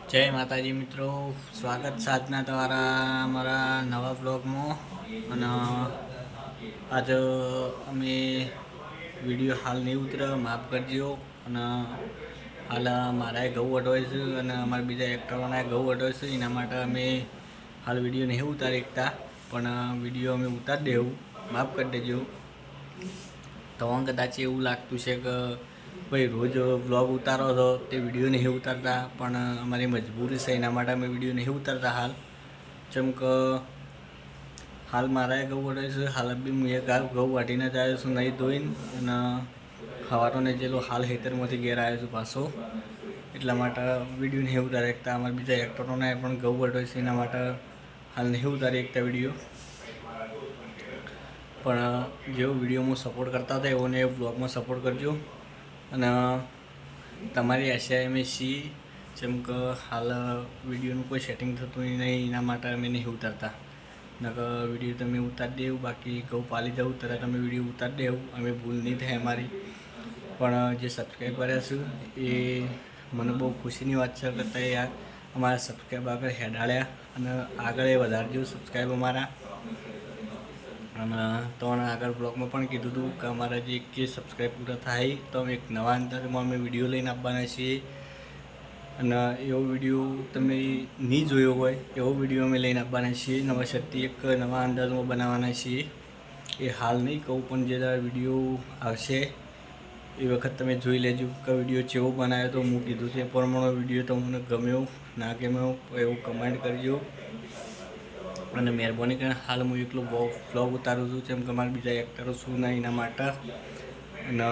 જય માતાજી મિત્રો, સ્વાગત સાધના તમારા અમારા નવા બ્લોગમાં. અને આજે અમે વિડીયો હાલ નહીં ઉતરે, માફ કરજો. અને હાલ મારા ઘઉં વઢવાય છે અને અમારા બીજા એક્ટરોના ઘઉં વઢવાય છે, એના માટે અમે હાલ વિડીયો નહીં ઉતારી શકતા, પણ વિડીયો અમે ઉતારી દેવું, માફ કરી દેજો. તો કદાચ એવું લાગતું છે કે ભાઈ રોજ બ્લોગ ઉતારો છો તે વિડીયો નહીં ઉતારતા, પણ અમારી મજબૂરી છે, એના માટે અમે વિડીયો નહીં ઉતારતા હાલ. જેમ કે હાલ મારા ઘઉં વઢે છે, હાલ બી હું એક ઘઉં વાટીને જ આવ્યો છું નહીં ધોઈને, અને ખવાટોને જેલો હાલ ખેતરમાંથી ઘેર આવ્યો છું પાછો, એટલા માટે વિડીયો નહીં ઉતારી શકતા. અમારા બીજા એક્ટરોના પણ ઘઉં વઢે છે, એના માટે હાલ નહીં ઉતારી શકતા વિડીયો. પણ જેવો વિડીયોમાં સપોર્ટ કરતા હતા એવોને એ બ્લોગમાં સપોર્ટ કરજો. અને તમારી આશા અમે છીએ, જેમ કે હાલ વિડીયોનું કોઈ સેટિંગ થતું નહીં, એના માટે અમે નહીં ઉતારતા. નકર વિડીયો તમે ઉતારી દેવું, બાકી ઘઉં પાલી જવું તરત અમે વિડીયો ઉતારી દેવું, અમે ભૂલ નહીં થાય અમારી. પણ જે સબસ્ક્રાઈબ કર્યા છે એ મને બહુ ખુશીની વાત છે કે તે યાર અમારા સબસ્ક્રાઈબ આગળ હેડાળ્યા અને આગળ એ વધારજો સબસ્ક્રાઈબ અમારા. અને તમને આગળ બ્લોગમાં પણ કીધું હતું કે અમારા જે 21 સબસ્ક્રાઈબ પૂરા થાય તો અમે એક નવા અંતરમાં અમે વિડીયો લઈને આપવાના છીએ. અને એવો વિડીયો તમે નહીં જોયો હોય એવો વિડીયો અમે લઈને આપવાના છીએ, નવેસરથી એક નવા અંદાજમાં બનાવવાના છીએ. એ હાલ નહીં કહું, પણ જે વિડીયો આવશે એ વખત તમે જોઈ લેજો કે વિડીયો કેવો બનાવ્યો. તો હું કીધું તે પ્રમાણે વિડીયો તમને ગમ્યો ના ગમ્યો એવું કમેન્ટ કરજો. અને મહેરબાની કરીને હાલ હું એકલો બ્લોગ ઉતારું છું, જેમ કે મારા બીજા એક્ટરો શું ના એના માટે. અને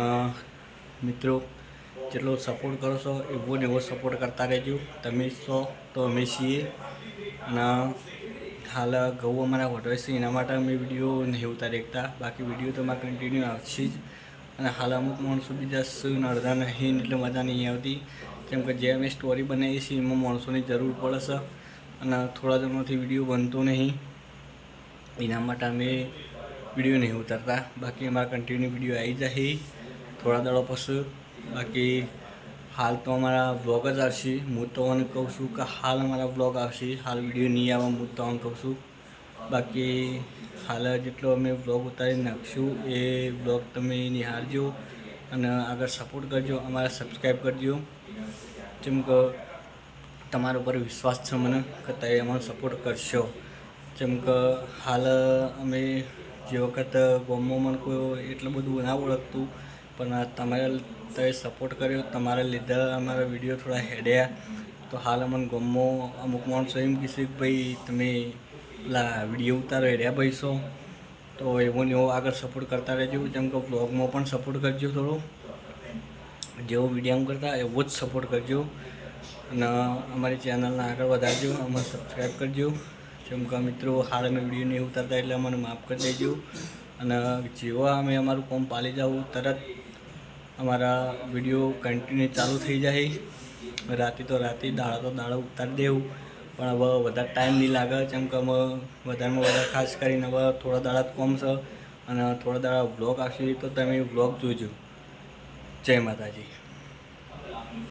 મિત્રો જેટલો સપોર્ટ કરો છો એવો ને એવો સપોર્ટ કરતા રહેજો. તમે છો તો અમે છીએ. અને હાલ ઘઉં અમારા વઢવાય છે, એના માટે અમે વિડીયો નહીં ઉતારી શકતા, બાકી વિડીયો તો અમારે કન્ટિન્યુ આવશે જ. અને હાલ અમુક માણસો બીજા શું અડધા નહીં એટલે મજા નહીં આવતી, કેમ કે જે અમે સ્ટોરી બનાવીએ છીએ એમાં માણસોની જરૂર પડે છે અને થોડા દિનોથી વિડીયો બનતો નહીં, એના માટે અમે વિડીયો નહીં ઉતારતા. બાકી અમારા કન્ટિન્યુ વિડીયો આવી જાય થોડા દાડો પછી. બાકી હાલ તો અમારા બ્લોગ જ આવશે. હું તો મને કહું છું કે હાલ અમારા બ્લોગ આવશે, હાલ વિડીયો નહીં આવે હું તો કહું છું. બાકી હાલ જેટલો અમે બ્લોગ ઉતારી નાખશું એ બ્લોગ તમે નિહાળજો અને આગળ સપોર્ટ કરજો, અમારા સબસ્ક્રાઈબ કરજો. જેમ કે તમારા ઉપર વિશ્વાસ છે મને કે તમે અમારો સપોર્ટ કરશો. જેમ કે હાલ અમે જે વખત ગામમાં મને કોઈ એટલું બધું ના ઓળખતું, પણ તમારા તમે સપોર્ટ કર્યો, તમારા લીધે અમારા વિડીયો થોડા હેડ્યા. તો હાલ અમને ગામમાં અમુક માણસો એમ કહેશે કે ભાઈ તમે પેલા વિડીયો ઉતારો હેડ્યા ભાઈ છો. તો એવો ને એવો આગળ સપોર્ટ કરતા રહેજો. જેમ કે બ્લોગમાં પણ સપોર્ટ કરજો, થોડો જેવો વિડીયો કરતા એવો જ સપોર્ટ કરજો. અને અમારી ચેનલને આગળ વધારજો, અમને સબસ્ક્રાઈબ કરજો. જેમ કે મિત્રો હાલ અમે વિડીયો નહીં ઉતારતા એટલે અમને માફ કરી દેજો. અને જેવા અમે અમારું કામ પાલી જવું તરત અમારા વિડીયો કન્ટિન્યુ ચાલુ થઈ જાય. રાતે તો રાતે, દાડા તો દાડા ઉતારી દેવું, પણ હવે વધારે ટાઈમ નહીં લાગે. જેમ કે અમે વધારેમાં વધારે ખાસ કરીને હવે થોડા દાડા કોમ છે અને થોડા દાડા બ્લોગ આવશે તો તમે બ્લોગ જોજો. જય માતાજી.